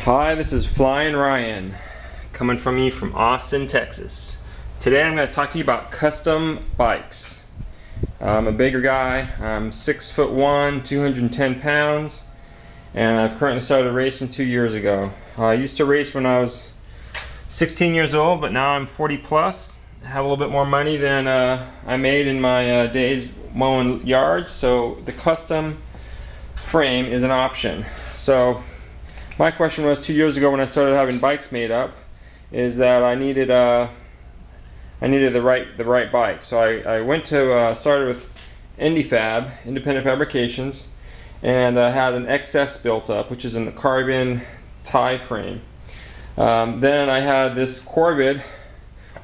Hi, this is Flying Ryan, coming from me from Austin, Texas. Today I'm going to talk to you about custom bikes. I'm a bigger guy. I'm 6'1", 210 pounds, and I've currently started racing 2 years ago. I used to race when I was 16 years old, but now I'm 40 plus. I have a little bit more money than I made in my days mowing yards, so the custom frame is an option. So my question was 2 years ago when I started having bikes made up, is that I needed the right bike. So I went to started with Independent Fabrications, and I had an XS built up, which is a carbon tie frame. Then I had this Corvid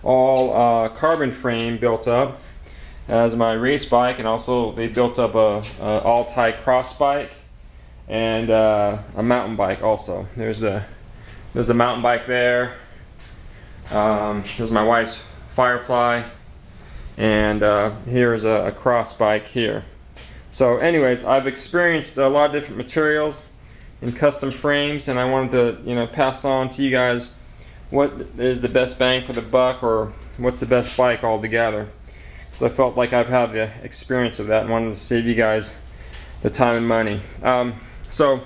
all carbon frame built up as my race bike, and also they built up a all tie cross bike and a mountain bike also. There's a mountain bike there. There's my wife's Firefly, and here's a cross bike here. So anyways, I've experienced a lot of different materials in custom frames, and I wanted to pass on to you guys what is the best bang for the buck, or what's the best bike altogether, because I felt like I've had the experience of that and wanted to save you guys the time and money. So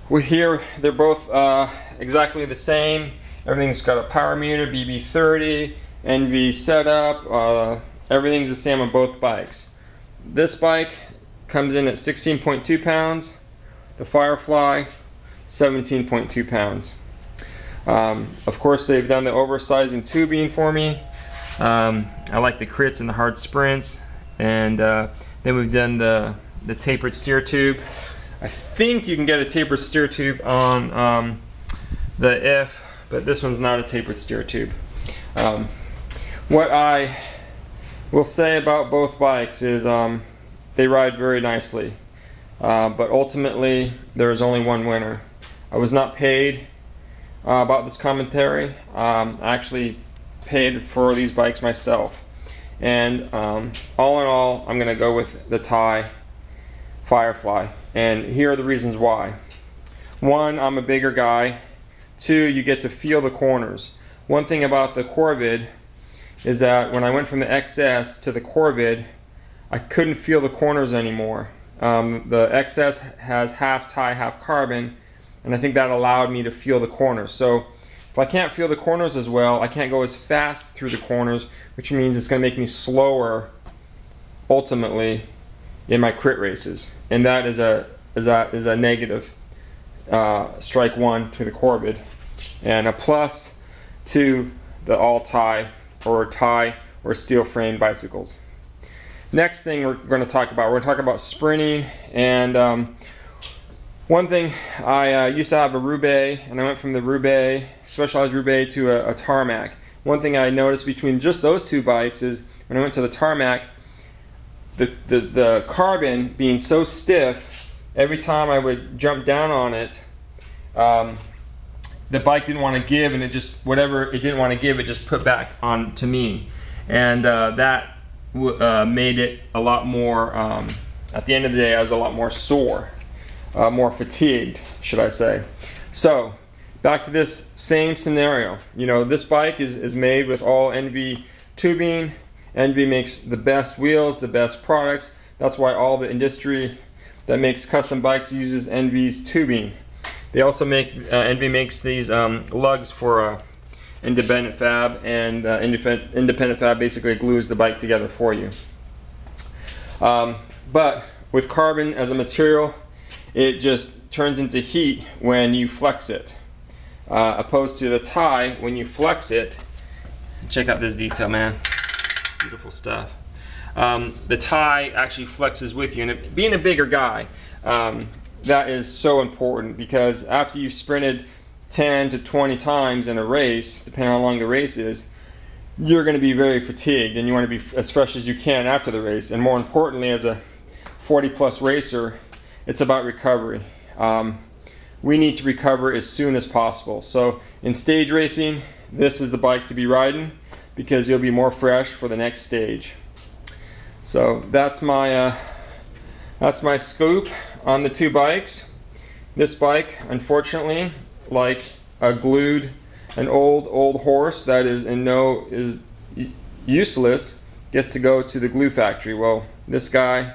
we're here, they're both exactly the same. Everything's got a power meter, BB30, NV setup, everything's the same on both bikes. This bike comes in at 16.2 pounds, the Firefly 17.2 pounds. Of course, they've done the oversizing tubing for me. I like the crits and the hard sprints, and then we've done the tapered steer tube. I think you can get a tapered steer tube on the F, but this one's not a tapered steer tube. What I will say about both bikes is they ride very nicely, but ultimately there is only one winner. I was not paid about this commentary. I actually paid for these bikes myself, and all in all, I'm gonna go with the Thai Firefly, and here are the reasons why. One, I'm a bigger guy. Two, you get to feel the corners. One thing about the Corvid is that when I went from the XS to the Corvid, I couldn't feel the corners anymore. The XS has half tie, half carbon, and I think that allowed me to feel the corners. So if I can't feel the corners as well, I can't go as fast through the corners, which means it's going to make me slower ultimately in my crit races, and that is a negative. Strike one to the Corvid, and a plus to the all tie or steel frame bicycles. Next thing we're going to talk about sprinting, and one thing, I used to have a Roubaix, and I went from the Roubaix, specialized Roubaix, to a tarmac. One thing I noticed between just those two bikes is when I went to the tarmac, the carbon being so stiff, every time I would jump down on it, the bike didn't want to give, and it just, whatever it didn't want to give, it just put back on to me, and that made it a lot more, at the end of the day, I was a lot more sore, more fatigued, should I say. So back to this same scenario. This bike is made with all NV tubing. NV makes the best wheels, the best products. That's why all the industry that makes custom bikes uses NV's tubing. They also make, NV makes these lugs for Independent Fab, and Independent Fab basically glues the bike together for you. But with carbon as a material, it just turns into heat when you flex it. Opposed to the tie, when you flex it, check out this detail, man. Beautiful stuff. The tie actually flexes with you, and being a bigger guy, that is so important, because after you've sprinted 10 to 20 times in a race, depending on how long the race is, you're going to be very fatigued, and you want to be as fresh as you can after the race. And more importantly, as a 40 plus racer, it's about recovery. We need to recover as soon as possible. So in stage racing, this is the bike to be riding, because you'll be more fresh for the next stage. So that's my scoop on the two bikes. This bike, unfortunately, like an old horse that is useless, gets to go to the glue factory. Well, this guy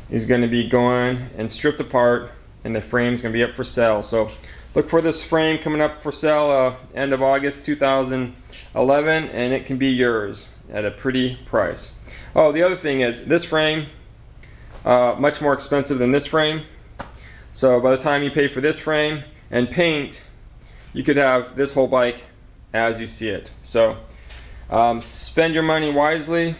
is going to be going and stripped apart, and the frame's going to be up for sale. So look for this frame coming up for sale end of August 2011, and it can be yours at a pretty price. Oh, the other thing is this frame, much more expensive than this frame. So by the time you pay for this frame and paint, you could have this whole bike as you see it. So spend your money wisely.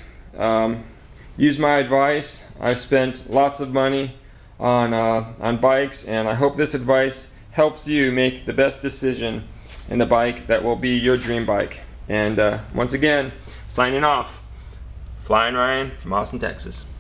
Use my advice. I've spent lots of money on bikes, and I hope this advice helps you make the best decision in the bike that will be your dream bike. And once again, signing off, Flying Ryan from Austin, Texas.